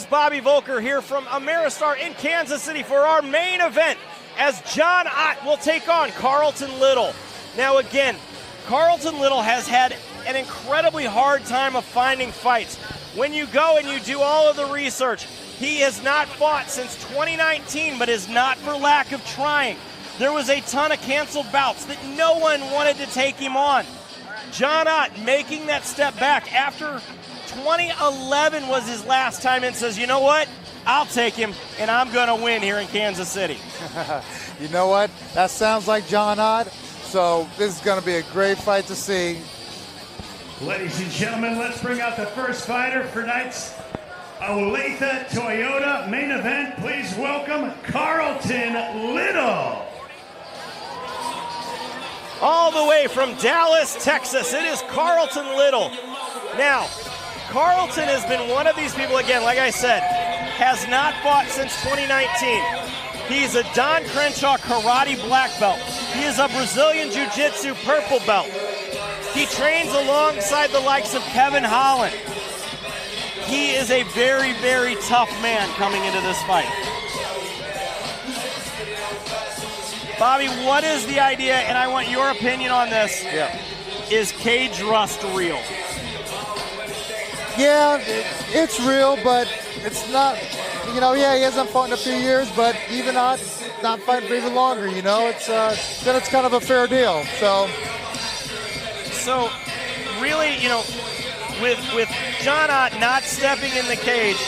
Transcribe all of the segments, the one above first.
is Bobby Volker here from Ameristar in Kansas City for our main event as John Ott will take on Carlton Little. Now again, Carlton Little has had an incredibly hard time of finding fights. When you go and you do all of the research, he has not fought since 2019, but is not for lack of trying. There was a ton of canceled bouts that no one wanted to take him on. John Ott making that step back after 2011 was his last time and says, you know what? I'll take him, and I'm going to win here in Kansas City. You know what? That sounds like John Ott. So this is going to be a great fight to see. Ladies and gentlemen, let's bring out the first fighter for tonight's Olathe Toyota main event. Please welcome Carlton Little. All the way from Dallas, Texas, it is Carlton Little. Now, Carlton has been one of these people, again, like I said, has not fought since 2019. He's a Don Crenshaw karate black belt. He is a Brazilian jiu-jitsu purple belt. He trains alongside the likes of Kevin Holland. He is a very, very tough man coming into this fight. Bobby, what is the idea, and I want your opinion on this, is cage rust real? Yeah, it's real, but it's not, he hasn't fought in a few years, but even not fighting for even longer, then it's kind of a fair deal, So really, with John Ott not stepping in the cage,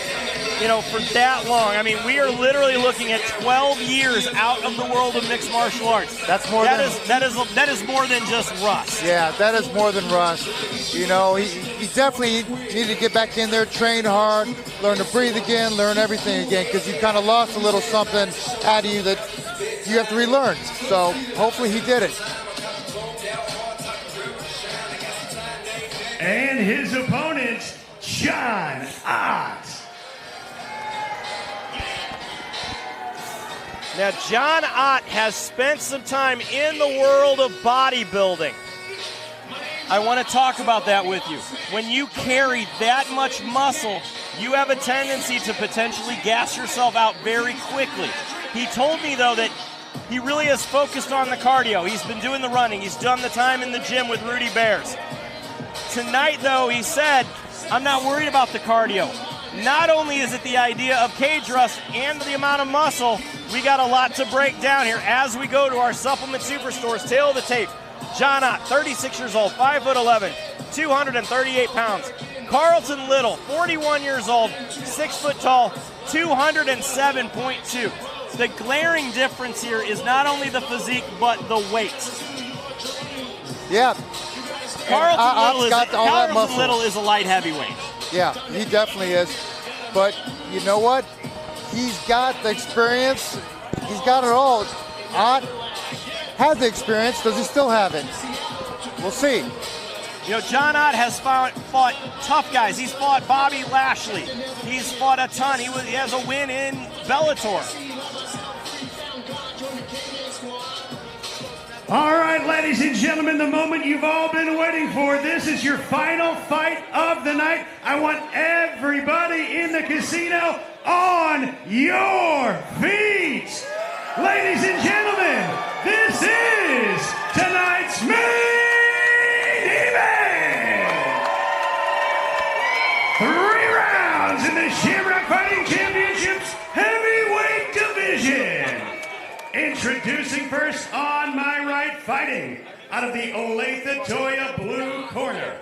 for that long, I mean, we are literally looking at 12 years out of the world of mixed martial arts. That's more that is more than just rust. Yeah, that is more than rust. He definitely needed to get back in there, train hard, learn to breathe again, learn everything again, because you kind of lost a little something out of you that you have to relearn. So hopefully he did it. And his opponent, John Ott. Now, John Ott has spent some time in the world of bodybuilding. I want to talk about that with you. When you carry that much muscle, you have a tendency to potentially gas yourself out very quickly. He told me, though, that he really has focused on the cardio. He's been doing the running. He's done the time in the gym with Rudy Bears. Tonight, though, he said, I'm not worried about the cardio. Not only is it the idea of cage rust and the amount of muscle, we got a lot to break down here as we go to our supplement superstores. Tail of the tape. John Ott, 36 years old, 5'11", 238 pounds. Carlton Little, 41 years old, 6 foot tall, 207.2. The glaring difference here is not only the physique, but the weight. Yeah. Carlton Little is a light heavyweight. Yeah, he definitely is. But you know what? He's got the experience. He's got it all. Ott has the experience. Does he still have it? We'll see. John Ott has fought tough guys. He's fought Bobby Lashley. He's fought a ton. He has a win in Bellator. All right, ladies and gentlemen, the moment you've all been waiting for. This is your final fight of the night. I want everybody in the casino on your feet. Ladies and gentlemen, this is tonight's main event. 3 rounds in the Shamrock Fighting Championships heavyweight division. Introducing first on my right, fighting out of the Olathe Toyota blue corner.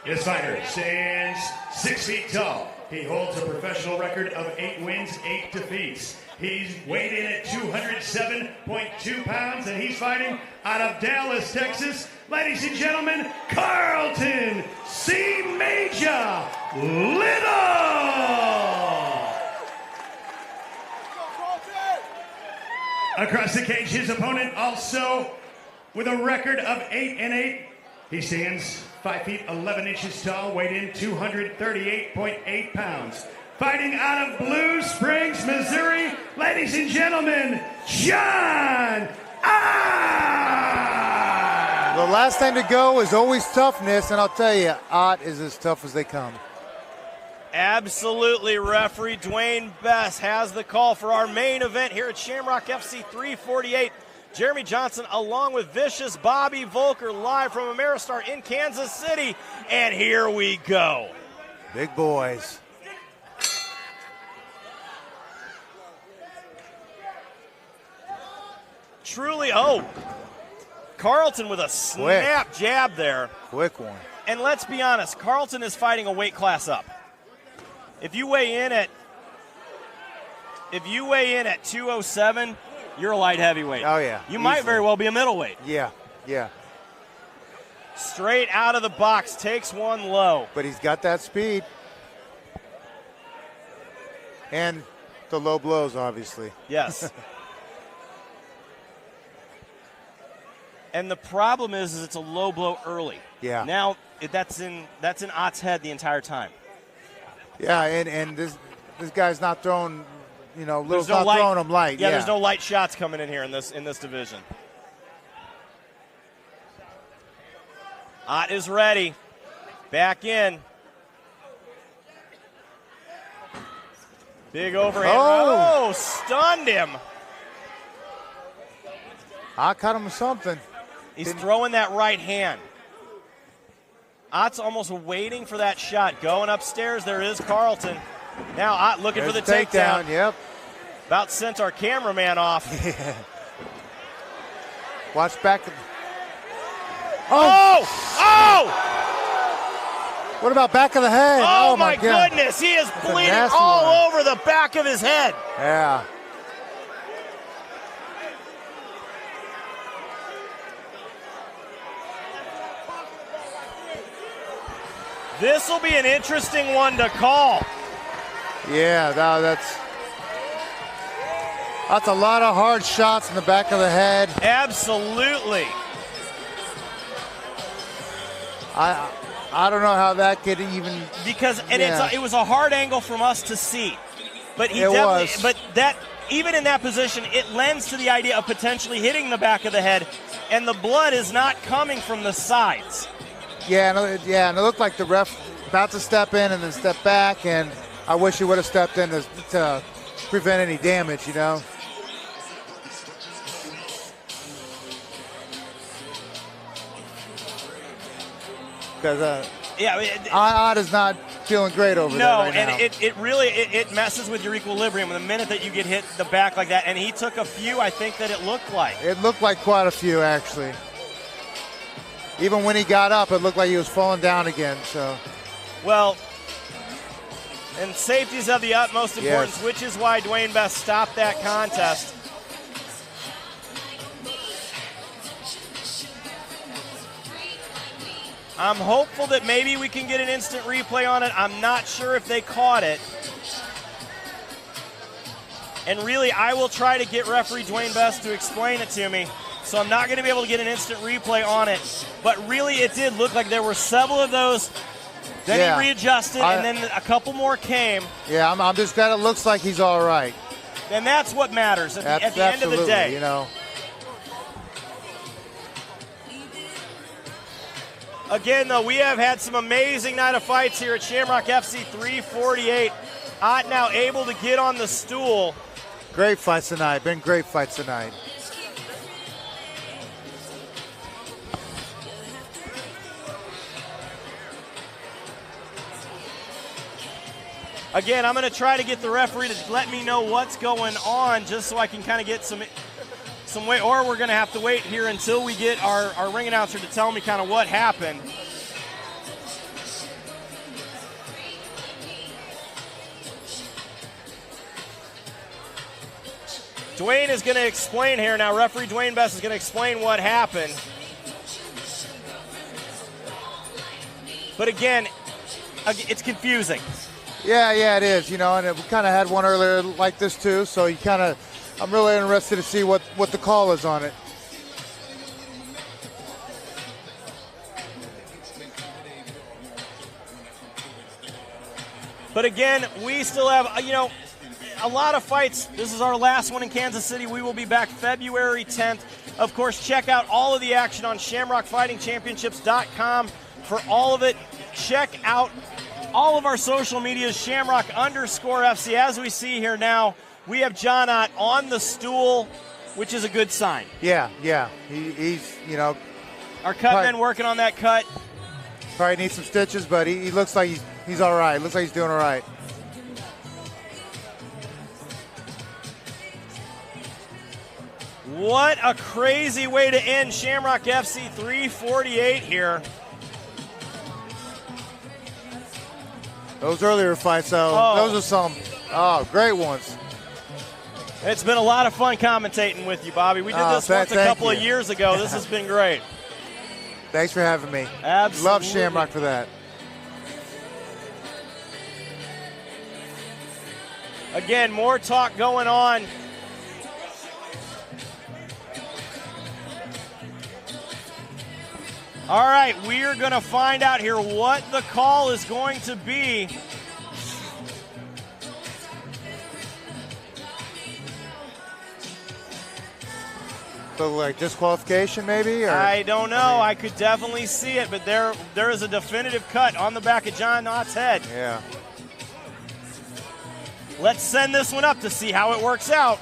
This fighter stands 6 feet tall. He holds a professional record of 8 wins, 8 defeats. He's weighed in at 207.2 pounds, and he's fighting out of Dallas, Texas. Ladies and gentlemen, Carlton C. Major Little. Across the cage, his opponent also with a record of 8-8. He stands 5 feet 11 inches tall, weighed in 238.8 pounds. Fighting out of Blue Springs, Missouri, ladies and gentlemen, John Ott. The last time to go is always toughness, and I'll tell you, Ott is as tough as they come. Absolutely, referee Dwayne Best has the call for our main event here at Shamrock FC 348. Jeremy Johnson along with Vicious Bobby Volker live from Ameristar in Kansas City. And here we go. Big boys. Truly, Carlton with a snap jab there. Quick one. And let's be honest, Carlton is fighting a weight class up. If you weigh in at 207, you're a light heavyweight. Oh, yeah. You might very well be a middleweight. Yeah. Straight out of the box, takes one low. But he's got that speed. And the low blows, obviously. Yes. And the problem is it's a low blow early. Yeah. Now that's in Ott's head the entire time. Yeah, and this guy's not throwing, Little's not throwing him light. Yeah, there's no light shots coming in here in this division. Ott is ready. Back in. Big overhand. Oh, stunned him. I caught him with something. He's throwing that right hand. Ott's almost waiting for that shot. Going upstairs, there is Carlton. Now Ott looking for the takedown. Yep. About sent our cameraman off. Yeah. Watch back. Oh! What about back of the head? Oh my goodness, he is bleeding all over the back of his head. Yeah. This will be an interesting one to call. Yeah, that's a lot of hard shots in the back of the head. Absolutely. I don't know how that could even it was a hard angle from us to see, but that even in that position, it lends to the idea of potentially hitting the back of the head, and the blood is not coming from the sides. And it looked like the ref about to step in and then step back, and I wish he would have stepped in to prevent any damage, Because Ott is not feeling great over there right now. No, and it really messes with your equilibrium the minute that you get hit the back like that, and he took a few, I think that it looked like. It looked like quite a few, actually. Even when he got up, it looked like he was falling down again. So, well, and safety is of the utmost importance, which is why Dwayne Best stopped that contest. I'm hopeful that maybe we can get an instant replay on it. I'm not sure if they caught it. And really, I will try to get referee Dwayne Best to explain it to me. So I'm not going to be able to get an instant replay on it. But really, it did look like there were several of those. Then he readjusted, and then a couple more came. Yeah, I'm just glad it looks like he's all right. And that's what matters at the end of the day. Again, though, we have had some amazing night of fights here at Shamrock FC 348. Ott now able to get on the stool. Great fights tonight. Been great fights tonight. Again, I'm going to try to get the referee to let me know what's going on just so I can kind of get some weight, or we're going to have to wait here until we get our ring announcer to tell me kind of what happened. Dwayne is going to explain here now. Referee Dwayne Best is going to explain what happened. But again, it's confusing. Yeah, it is, and we kind of had one earlier like this too, so I'm really interested to see what the call is on it. But again, we still have, a lot of fights. This is our last one in Kansas City. We will be back February 10th. Of course, check out all of the action on ShamrockFightingChampionships.com for all of it. Check out all of our social media is Shamrock_FC. As we see here now, we have John Ott on the stool, which is a good sign. Yeah. He's, you know. Our cutman working on that cut. Probably needs some stitches, but he looks like he's all right. Looks like he's doing all right. What a crazy way to end Shamrock FC 348 here. Those earlier fights, though, those are some great ones. It's been a lot of fun commentating with you, Bobby. We did this once a couple of years ago. This has been great. Thanks for having me. Absolutely. Love Shamrock for that. Again, more talk going on. All right, we are going to find out here what the call is going to be. So, like, disqualification maybe? Or? I don't know. I could definitely see it, but there is a definitive cut on the back of John Ott's head. Yeah. Let's send this one up to see how it works out.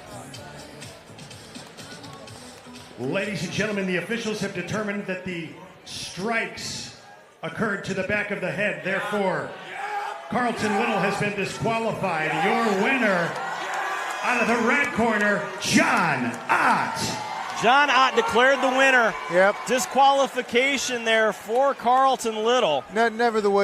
Ladies and gentlemen, the officials have determined that the strikes occurred to the back of the head. Therefore, Carlton Little has been disqualified. Your winner, out of the red corner, John Ott. John Ott declared the winner. Yep. Disqualification there for Carlton Little. Never the way.